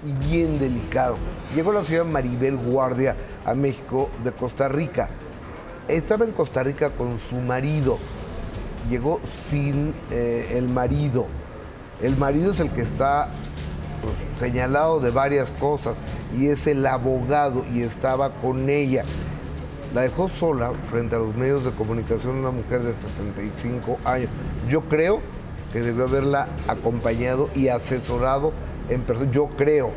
y bien delicado. Llegó la señora Maribel Guardia a México de Costa Rica. Estaba en Costa Rica con su marido. Llegó sin el marido. El marido es el que está señalado de varias cosas y es el abogado y estaba con ella. La dejó sola frente a los medios de comunicación una mujer de 65 años. Yo creo que debió haberla acompañado y asesorado en persona. Yo creo.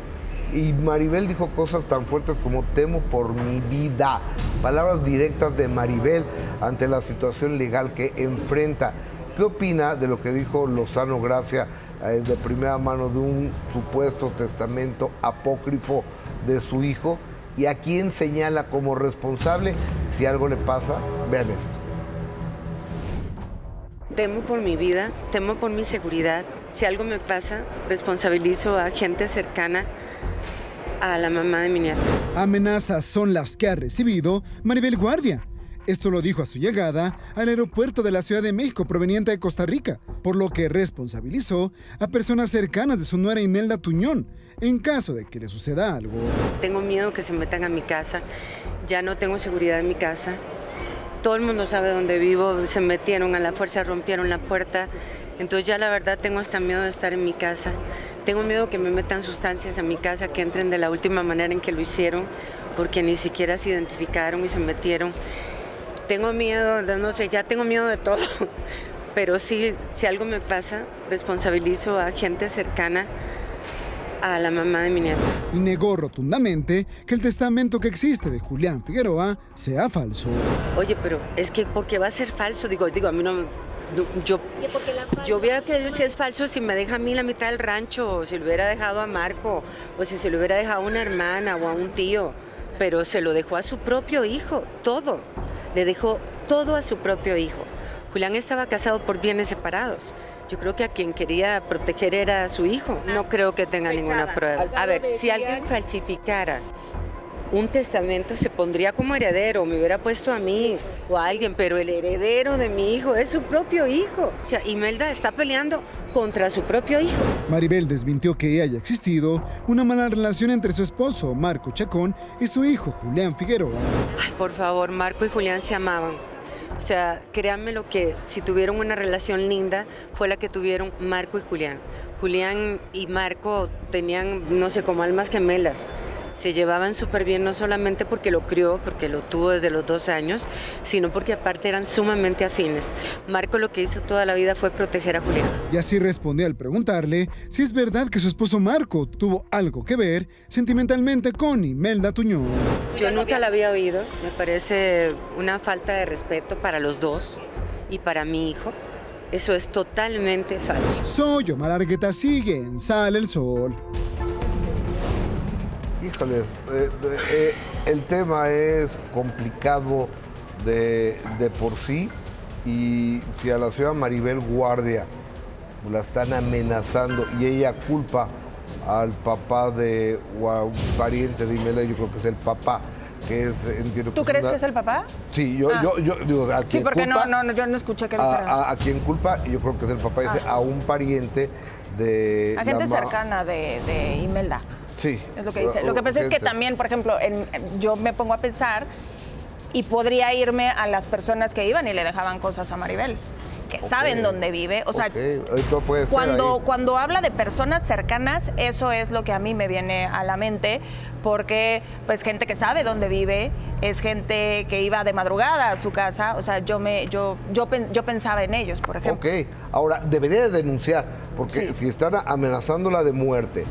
Y Maribel dijo cosas tan fuertes como temo por mi vida. Palabras directas de Maribel ante la situación legal que enfrenta. ¿Qué opina de lo que dijo Lozano Gracia de primera mano de un supuesto testamento apócrifo de su hijo? ¿Y a quién señala como responsable si algo le pasa? Vean esto. Temo por mi vida, temo por mi seguridad. Si algo me pasa, responsabilizo a gente cercana a la mamá de mi nieto. Amenazas son las que ha recibido Maribel Guardia. Esto lo dijo a su llegada al aeropuerto de la Ciudad de México proveniente de Costa Rica, por lo que responsabilizó a personas cercanas de su nuera Imelda Tuñón en caso de que le suceda algo. Tengo miedo que se metan a mi casa, ya no tengo seguridad en mi casa. Todo el mundo sabe dónde vivo, se metieron a la fuerza, rompieron la puerta. Entonces ya la verdad tengo hasta miedo de estar en mi casa. Tengo miedo que me metan sustancias a mi casa, que entren de la última manera en que lo hicieron, porque ni siquiera se identificaron y se metieron. Tengo miedo, no sé, ya tengo miedo de todo. Pero sí, si algo me pasa, responsabilizo a gente cercana a la mamá de mi nieto. Y negó rotundamente que el testamento que existe de Julián Figueroa sea falso. Oye, pero es que ¿por qué va a ser falso? Digo, a mí no, yo hubiera creído si es falso si me deja a mí la mitad del rancho, o si lo hubiera dejado a Marco, o si se lo hubiera dejado a una hermana o a un tío, pero se lo dejó a su propio hijo, todo. Le dejó todo a su propio hijo. Julián estaba casado por bienes separados. Yo creo que a quien quería proteger era a su hijo. No creo que tenga ninguna prueba. A ver, si alguien falsificara un testamento, se pondría como heredero, me hubiera puesto a mí o a alguien, pero el heredero de mi hijo es su propio hijo. O sea, Imelda está peleando contra su propio hijo. Maribel desmintió que haya existido una mala relación entre su esposo, Marco Chacón, y su hijo, Julián Figueroa. Ay, por favor, Marco y Julián se amaban. O sea, créanme lo que si tuvieron una relación linda fue la que tuvieron Marco y Julián. Julián y Marco tenían, no sé, como almas gemelas. Se llevaban súper bien, no solamente porque lo crió, porque lo tuvo desde los 2 años, sino porque aparte eran sumamente afines. Marco lo que hizo toda la vida fue proteger a Julián. Y así respondió al preguntarle si es verdad que su esposo Marco tuvo algo que ver sentimentalmente con Imelda Tuñón. Yo nunca la había oído, me parece una falta de respeto para los dos y para mi hijo. Eso es totalmente falso. Soy Omar Argueta, sigue en Sale el Sol. Híjoles, el tema es complicado de por sí, y si a la señora Maribel Guardia la están amenazando y ella culpa al papá de o a un pariente de Imelda, yo creo que es el papá, que es, entiendo. ¿Tú crees que es el papá? Sí, yo digo, a quien sí, porque culpa, yo no escuché que dijera. a quien culpa, yo creo que es el papá, dice a un pariente de a gente cercana de Imelda. Sí. Es lo que dice. Lo que pasa es que también, por ejemplo, yo me pongo a pensar y podría irme a las personas que iban y le dejaban cosas a Maribel, que saben dónde vive. O sea, puede cuando habla de personas cercanas, eso es lo que a mí me viene a la mente, porque pues gente que sabe dónde vive, es gente que iba de madrugada a su casa. O sea, yo pensaba en ellos, por ejemplo. Ok, ahora debería de denunciar, porque si están amenazándola de muerte,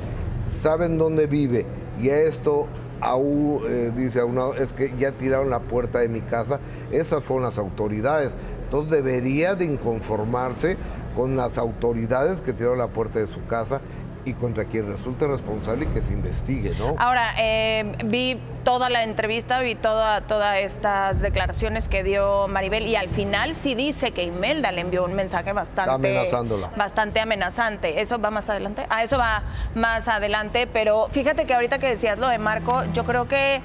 saben dónde vive, y esto aún dice a uno, es que ya tiraron la puerta de mi casa, esas fueron las autoridades. Entonces debería de inconformarse con las autoridades que tiraron la puerta de su casa y contra quien resulte responsable y que se investigue, ¿no? Ahora, vi toda la entrevista, vi todas estas declaraciones que dio Maribel, y al final sí dice que Imelda le envió un mensaje bastante amenazante. ¿Eso va más adelante? Eso va más adelante, pero fíjate que ahorita que decías lo de Marco, yo creo que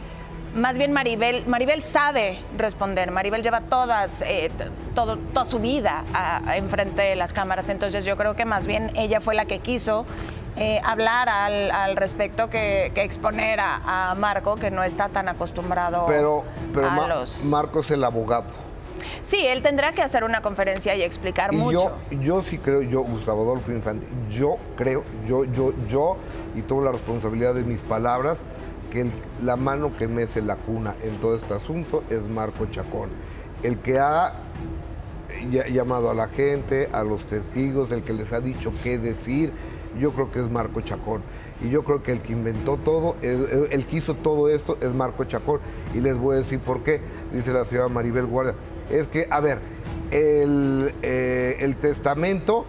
más bien Maribel sabe responder. Maribel lleva toda su vida enfrente de las cámaras, entonces yo creo que más bien ella fue la que quiso hablar al respecto que exponer a Marco, que no está tan acostumbrado pero a los... Marco es el abogado. Sí, él tendrá que hacer una conferencia y explicar mucho. Yo sí creo, Gustavo Adolfo Infante, yo creo, y tomo la responsabilidad de mis palabras, que la mano que mece la cuna en todo este asunto es Marco Chacón. El que ha llamado a la gente, a los testigos, el que les ha dicho qué decir, yo creo que es Marco Chacón. Y yo creo que el que inventó todo, el que hizo todo esto es Marco Chacón. Y les voy a decir por qué, dice la señora Maribel Guardia. Es que, a ver, el testamento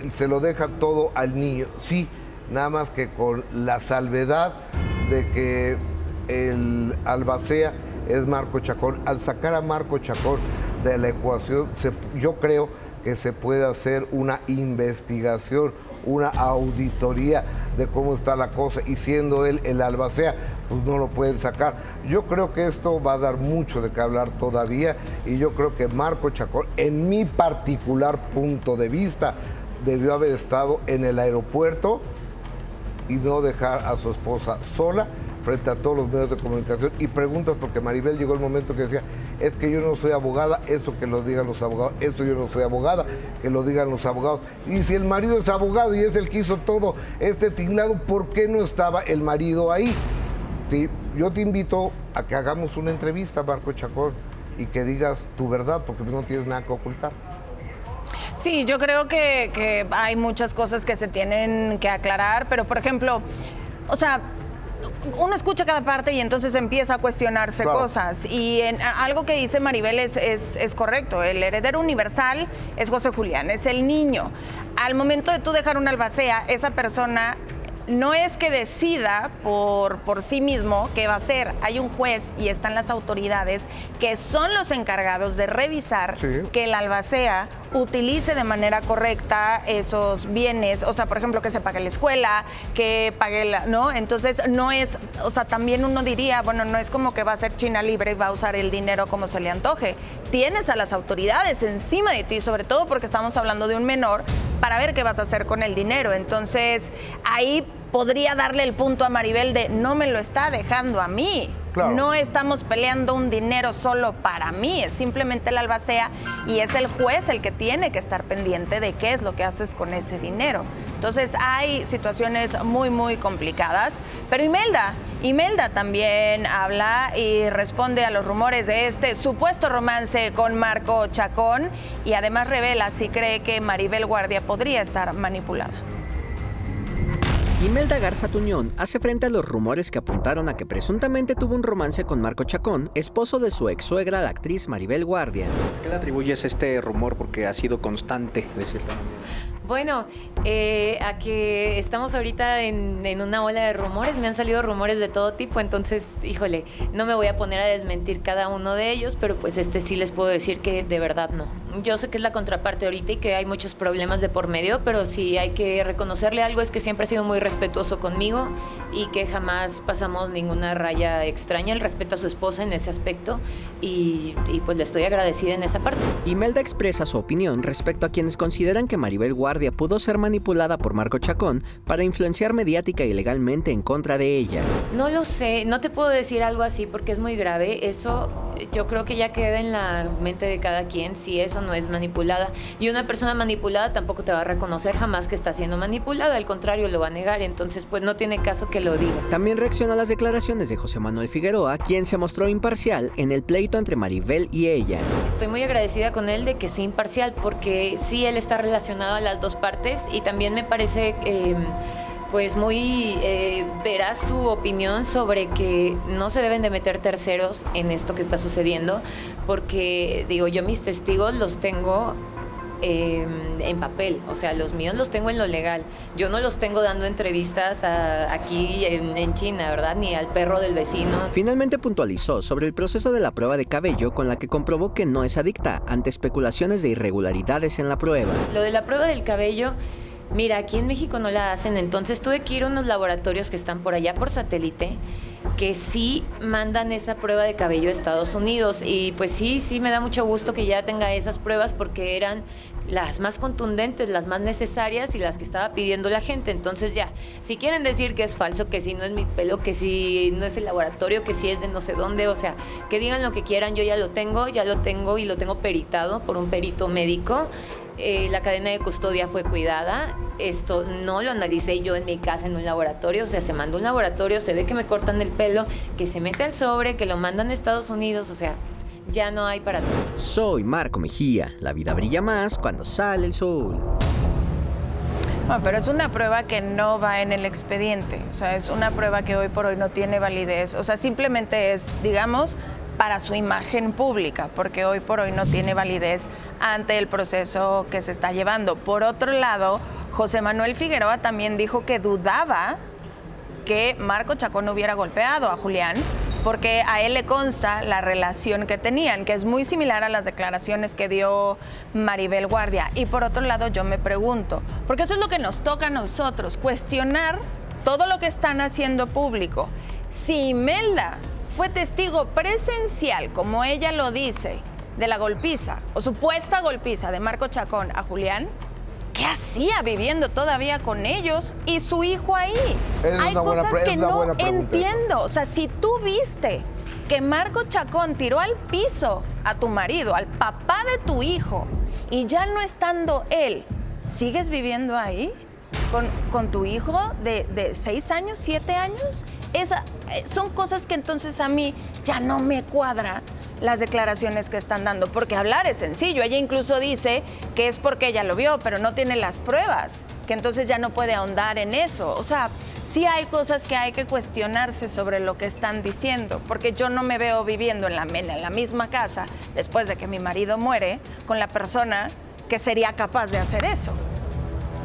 se lo deja todo al niño, sí, nada más que con la salvedad de que el albacea es Marco Chacón. Al sacar a Marco Chacón de la ecuación, yo creo que se puede hacer una investigación, una auditoría de cómo está la cosa, y siendo él el albacea, pues no lo pueden sacar. Yo creo que esto va a dar mucho de qué hablar todavía, y yo creo que Marco Chacón, en mi particular punto de vista, debió haber estado en el aeropuerto y no dejar a su esposa sola frente a todos los medios de comunicación. Y preguntas, porque Maribel llegó el momento que decía, es que yo no soy abogada, eso que lo digan los abogados, eso yo no soy abogada, que lo digan los abogados. Y si el marido es abogado y es el que hizo todo este tinglado, ¿por qué no estaba el marido ahí? Yo te invito a que hagamos una entrevista, Marco Chacón, y que digas tu verdad, porque no tienes nada que ocultar. Sí, yo creo que hay muchas cosas que se tienen que aclarar, pero por ejemplo, o sea, uno escucha cada parte y entonces empieza a cuestionarse cosas. Y algo que dice Maribel es correcto. El heredero universal es José Julián, es el niño. Al momento de tú dejar una albacea, esa persona no es que decida por sí mismo qué va a hacer. Hay un juez y están las autoridades que son los encargados de revisar que el albacea utilice de manera correcta esos bienes. O sea, por ejemplo, que se pague la escuela, que pague la... ¿no? Entonces, no es... O sea, también uno diría, bueno, no es como que va a ser China libre y va a usar el dinero como se le antoje. Tienes a las autoridades encima de ti, sobre todo porque estamos hablando de un menor, para ver qué vas a hacer con el dinero. Entonces, ahí podría darle el punto a Maribel de no me lo está dejando a mí. Claro. No estamos peleando un dinero solo para mí, es simplemente la albacea y es el juez el que tiene que estar pendiente de qué es lo que haces con ese dinero. Entonces hay situaciones muy, muy complicadas, pero Imelda también habla y responde a los rumores de este supuesto romance con Marco Chacón y además revela si cree que Maribel Guardia podría estar manipulada. Imelda Garza Tuñón hace frente a los rumores que apuntaron a que presuntamente tuvo un romance con Marco Chacón, esposo de su ex suegra, la actriz Maribel Guardia. ¿Qué le atribuyes este rumor? Porque ha sido constante, de cierta manera. Bueno, a que estamos ahorita en una ola de rumores, me han salido rumores de todo tipo, entonces, híjole, no me voy a poner a desmentir cada uno de ellos, pero pues sí les puedo decir que de verdad no. Yo sé que es la contraparte ahorita y que hay muchos problemas de por medio, pero sí hay que reconocerle algo, es que siempre ha sido muy respetuoso conmigo y que jamás pasamos ninguna raya extraña, el respeto a su esposa en ese aspecto y pues le estoy agradecida en esa parte. Imelda expresa su opinión respecto a quienes consideran que Maribel Guardia pudo ser manipulada por Marco Chacón para influenciar mediática y legalmente en contra de ella. No lo sé, no te puedo decir algo así porque es muy grave. Eso yo creo que ya queda en la mente de cada quien si eso no es manipulada. Y una persona manipulada tampoco te va a reconocer jamás que está siendo manipulada, al contrario, lo va a negar. Entonces, pues no tiene caso que lo diga. También reaccionó a las declaraciones de José Manuel Figueroa, quien se mostró imparcial en el pleito entre Maribel y ella. Estoy muy agradecida con él de que sea imparcial porque sí, él está relacionado a las dos partes y también me parece pues muy veraz su opinión sobre que no se deben de meter terceros en esto que está sucediendo porque digo, yo mis testigos los tengo en papel, o sea, los míos los tengo en lo legal. Yo no los tengo dando entrevistas aquí en China, ¿verdad? Ni al perro del vecino. Finalmente puntualizó sobre el proceso de la prueba de cabello con la que comprobó que no es adicta ante especulaciones de irregularidades en la prueba. Lo de la prueba del cabello, Mira, aquí en México no la hacen, entonces tuve que ir a unos laboratorios que están por allá por satélite, que sí mandan esa prueba de cabello a Estados Unidos. Y pues sí me da mucho gusto que ya tenga esas pruebas porque eran las más contundentes, las más necesarias y las que estaba pidiendo la gente. Entonces ya, si quieren decir que es falso, que si no es mi pelo, que si no es el laboratorio, que si es de no sé dónde, o sea, que digan lo que quieran, yo ya lo tengo y lo tengo peritado por un perito médico. La cadena de custodia fue cuidada. Esto no lo analicé yo en mi casa en un laboratorio, o sea, se mandó a un laboratorio, se ve que me cortan el pelo, que se mete al sobre, que lo mandan a Estados Unidos, o sea, ya no hay para atrás. Soy Marco Mejía. La vida brilla más cuando sale el sol. No, pero es una prueba que no va en el expediente, o sea, es una prueba que hoy por hoy no tiene validez, o sea, simplemente es, digamos, para su imagen pública, porque hoy por hoy no tiene validez ante el proceso que se está llevando. Por otro lado, José Manuel Figueroa también dijo que dudaba que Marco Chacón hubiera golpeado a Julián, porque a él le consta la relación que tenían, que es muy similar a las declaraciones que dio Maribel Guardia. Y por otro lado, yo me pregunto, porque eso es lo que nos toca a nosotros, cuestionar todo lo que están haciendo público. Si Imelda fue testigo presencial, como ella lo dice, de la golpiza o supuesta golpiza de Marco Chacón a Julián, ¿qué hacía viviendo todavía con ellos y su hijo ahí? Hay cosas que no entiendo. O sea, si tú viste que Marco Chacón tiró al piso a tu marido, al papá de tu hijo, y ya no estando él, ¿sigues viviendo ahí con tu hijo de 6 años, 7 años? Son cosas que entonces a mí ya no me cuadra las declaraciones que están dando, porque hablar es sencillo. Ella incluso dice que es porque ella lo vio, pero no tiene las pruebas, que entonces ya no puede ahondar en eso. O sea, sí hay cosas que hay que cuestionarse sobre lo que están diciendo, porque yo no me veo viviendo en la misma casa después de que mi marido muere con la persona que sería capaz de hacer eso.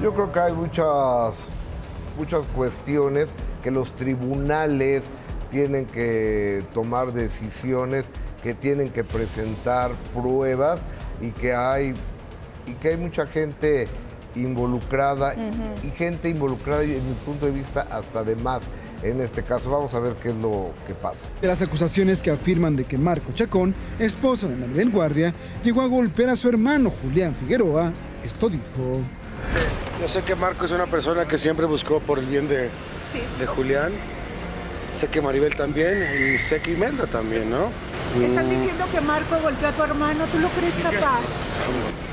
Yo creo que hay muchas cuestiones que los tribunales tienen que tomar decisiones, que tienen que presentar pruebas y que hay mucha gente involucrada y gente involucrada, en mi punto de vista, hasta de más. En este caso, vamos a ver qué es lo que pasa. De las acusaciones que afirman de que Marco Chacón, esposo de Maribel Guardia, llegó a golpear a su hermano Julián Figueroa, esto dijo. Yo sé que Marco es una persona que siempre buscó por el bien de Julián. Sé que Maribel también y sé que Imelda también, ¿no? Están diciendo que Marco golpeó a tu hermano, ¿tú lo crees capaz?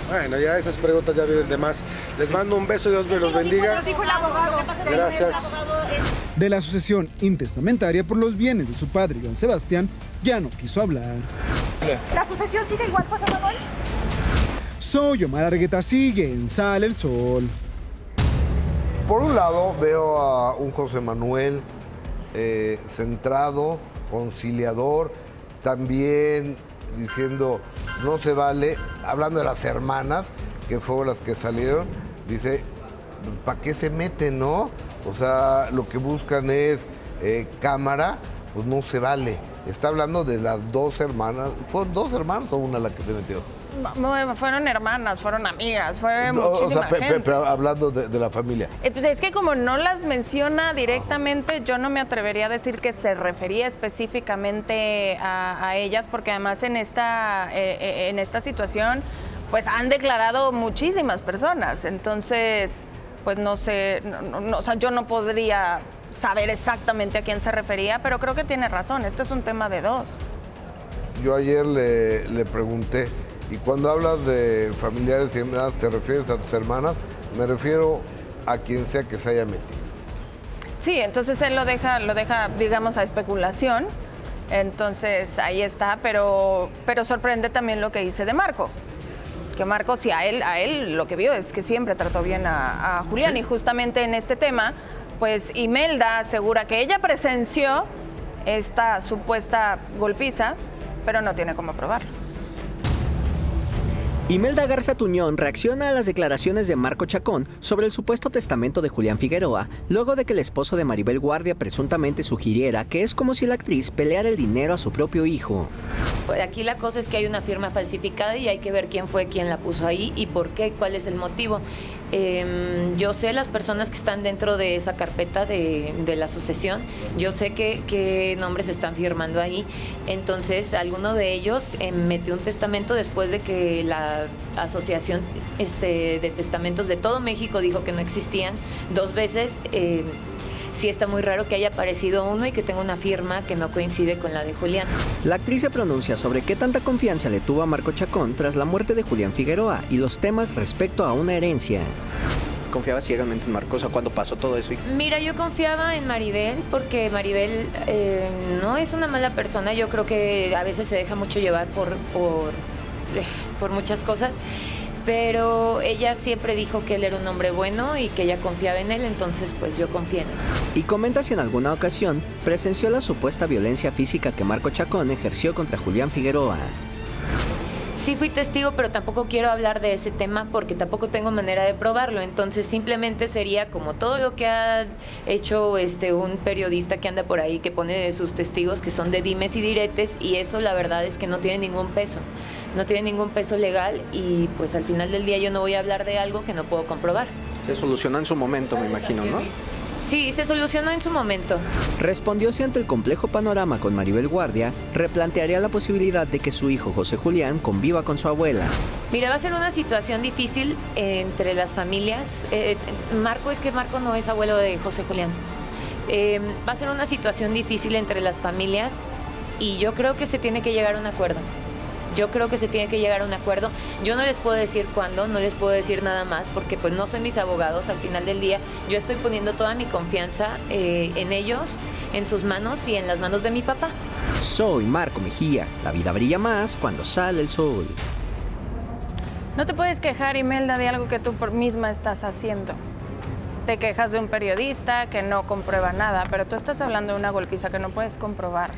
Bueno, ya esas preguntas ya vienen de más. Les mando un beso, Dios me los bendiga. Gracias. De la sucesión intestamentaria por los bienes de su padre, Joan Sebastián, ya no quiso hablar. ¿La sucesión sigue igual, José Manuel? Soy Omar Argueta, sigue en Sale el Sol. Por un lado, veo a un José Manuel centrado, conciliador, también diciendo no se vale, hablando de las hermanas, que fueron las que salieron, dice, ¿para qué se meten, no? O sea, lo que buscan es cámara, pues no se vale. Está hablando de las 2 hermanas, ¿fueron 2 hermanas o una la que se metió? Fueron hermanas, fueron amigas, fue muchísima gente. Pero hablando de la familia. Pues es que como no las menciona directamente, yo no me atrevería a decir que se refería específicamente a ellas, porque además en esta situación pues han declarado muchísimas personas. Entonces, pues no sé, o sea, yo no podría saber exactamente a quién se refería, pero creo que tiene razón, este es un tema de 2. Yo ayer le pregunté, y cuando hablas de familiares y hermanas, ¿te refieres a tus hermanas? Me refiero a quien sea que se haya metido. Sí, entonces él lo deja, digamos, a especulación. Entonces ahí está, pero sorprende también lo que dice de Marco. Que Marco, sí, a él lo que vio es que siempre trató bien a Julián. Sí. Y justamente en este tema, pues Imelda asegura que ella presenció esta supuesta golpiza, pero no tiene cómo probarlo. Imelda Garza Tuñón reacciona a las declaraciones de Marco Chacón sobre el supuesto testamento de Julián Figueroa, luego de que el esposo de Maribel Guardia presuntamente sugiriera que es como si la actriz peleara el dinero a su propio hijo. Aquí la cosa es que hay una firma falsificada y hay que ver quién fue quien la puso ahí y por qué, cuál es el motivo. Yo sé las personas que están dentro de esa carpeta de la sucesión, yo sé qué nombres están firmando ahí. Entonces, alguno de ellos metió un testamento después de que la asociación de testamentos de todo México dijo que no existían 2 veces. Sí está muy raro que haya aparecido uno y que tenga una firma que no coincide con la de Julián. La actriz se pronuncia sobre qué tanta confianza le tuvo a Marco Chacón tras la muerte de Julián Figueroa y los temas respecto a una herencia. ¿Confiaba ciegamente en Marco? O sea, ¿cuándo pasó todo eso? Mira, yo confiaba en Maribel porque Maribel no es una mala persona. Yo creo que a veces se deja mucho llevar por muchas cosas. Pero ella siempre dijo que él era un hombre bueno y que ella confiaba en él, entonces pues yo confié en él. Y comenta si en alguna ocasión presenció la supuesta violencia física que Marco Chacón ejerció contra Julián Figueroa. Sí fui testigo, pero tampoco quiero hablar de ese tema porque tampoco tengo manera de probarlo. Entonces simplemente sería como todo lo que ha hecho un periodista que anda por ahí, que pone sus testigos que son de dimes y diretes, y eso la verdad es que no tiene ningún peso. No tiene ningún peso legal y pues al final del día yo no voy a hablar de algo que no puedo comprobar. Se solucionó en su momento, me imagino, ¿no? Sí, se solucionó en su momento. Respondió si ante el complejo panorama con Maribel Guardia, replantearía la posibilidad de que su hijo José Julián conviva con su abuela. Mira, va a ser una situación difícil entre las familias. Marco no es abuelo de José Julián. Va a ser una situación difícil entre las familias y yo creo que se tiene que llegar a un acuerdo. Yo no les puedo decir cuándo, no les puedo decir nada más porque pues no son mis abogados. Al final del día yo estoy poniendo toda mi confianza en ellos, en sus manos y en las manos de mi papá. Soy Marco Mejía. La vida brilla más cuando sale el sol. No te puedes quejar, Imelda, de algo que tú por misma estás haciendo. Te quejas de un periodista que no comprueba nada, pero tú estás hablando de una golpiza que no puedes comprobar.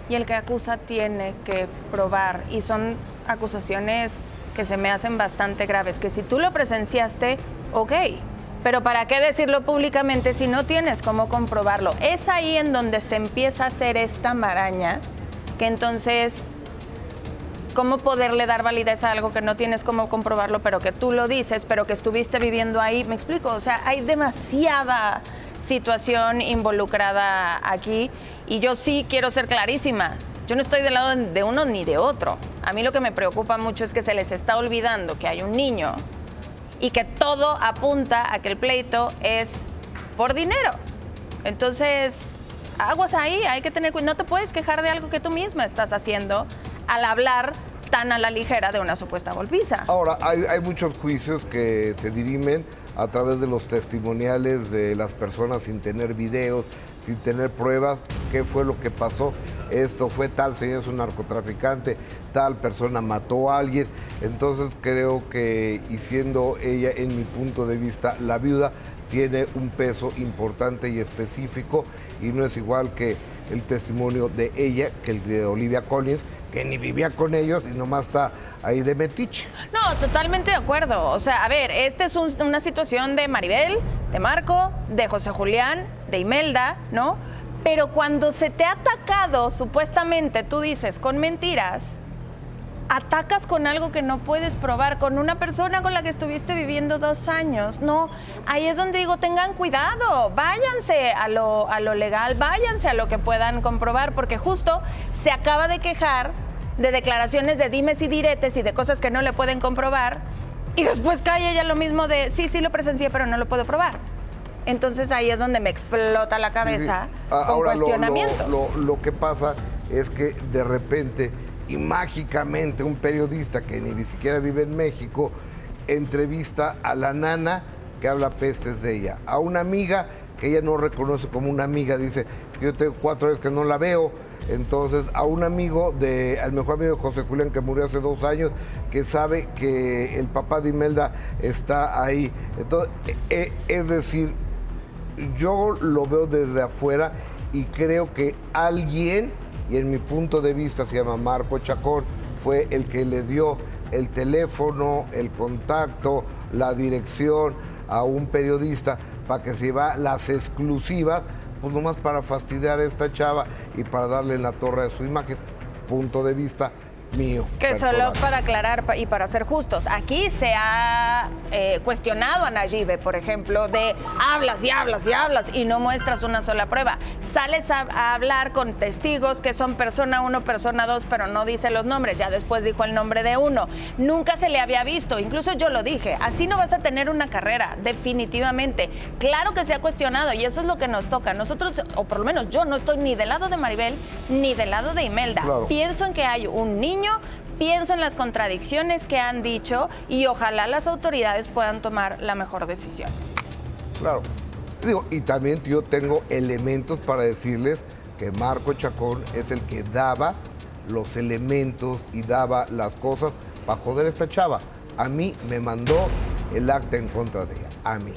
Y el que acusa tiene que probar. Y son acusaciones que se me hacen bastante graves, que si tú lo presenciaste, ok. Pero ¿para qué decirlo públicamente si no tienes cómo comprobarlo? Es ahí en donde se empieza a hacer esta maraña, que entonces, ¿cómo poderle dar validez a algo que no tienes cómo comprobarlo, pero que tú lo dices, pero que estuviste viviendo ahí? ¿Me explico? O sea, hay demasiada situación involucrada aquí y yo sí quiero ser clarísima. Yo no estoy del lado de uno ni de otro. A mí lo que me preocupa mucho es que se les está olvidando que hay un niño y que todo apunta a que el pleito es por dinero. Entonces, aguas ahí, hay que tener cuidado. No te puedes quejar de algo que tú misma estás haciendo al hablar tan a la ligera de una supuesta golpiza. Ahora, hay muchos juicios que se dirimen a través de los testimoniales de las personas sin tener videos, sin tener pruebas, qué fue lo que pasó. Esto fue tal señor, es un narcotraficante, tal persona mató a alguien. Entonces creo que, y siendo ella, en mi punto de vista, la viuda, tiene un peso importante y específico, y no es igual que el testimonio de ella que el de Olivia Collins, que ni vivía con ellos y nomás está ahí de metiche. No, totalmente de acuerdo. O sea, a ver, esta es una situación de Maribel, de Marco, de José Julián, de Imelda, ¿no? Pero cuando se te ha atacado, supuestamente, tú dices, con mentiras, atacas con algo que no puedes probar, con una persona con la que estuviste viviendo 2 años. No, ahí es donde digo, tengan cuidado, váyanse a lo legal, váyanse a lo que puedan comprobar, porque justo se acaba de quejar de declaraciones de dimes y diretes y de cosas que no le pueden comprobar, y después cae ella lo mismo de, sí lo presencié, pero no lo puedo probar. Entonces ahí es donde me explota la cabeza con ahora, cuestionamientos. Lo que pasa es que de repente y mágicamente un periodista que ni siquiera vive en México entrevista a la nana que habla pestes de ella, a una amiga que ella no reconoce como una amiga, dice, es que yo tengo 4 años que no la veo. Entonces, a un amigo, al mejor amigo de José Julián, que murió hace 2 años, que sabe que el papá de Imelda está ahí. Entonces, es decir, yo lo veo desde afuera y creo que alguien, y en mi punto de vista se llama Marco Chacón, fue el que le dio el teléfono, el contacto, la dirección a un periodista para que se lleva las exclusivas, pues nomás para fastidiar a esta chava y para darle la torre de su imagen. Punto de vista mío. Que personal. solo para aclarar y para ser justos, aquí se ha cuestionado a Nayibe, por ejemplo, de hablas y hablas y hablas y no muestras una sola prueba. Sales a hablar con testigos que son persona 1, persona 2, pero no dice los nombres. Ya después dijo el nombre de uno. Nunca se le había visto, incluso yo lo dije, así no vas a tener una carrera, definitivamente. Claro que se ha cuestionado y eso es lo que nos toca. Nosotros, o por lo menos yo, no estoy ni del lado de Maribel ni del lado de Imelda. Claro. Pienso en que hay un niño, pienso en las contradicciones que han dicho y ojalá las autoridades puedan tomar la mejor decisión. Claro. Digo, y también yo tengo elementos para decirles que Marco Chacón es el que daba los elementos y daba las cosas para joder a esta chava. A mí me mandó el acta en contra de ella, a mí.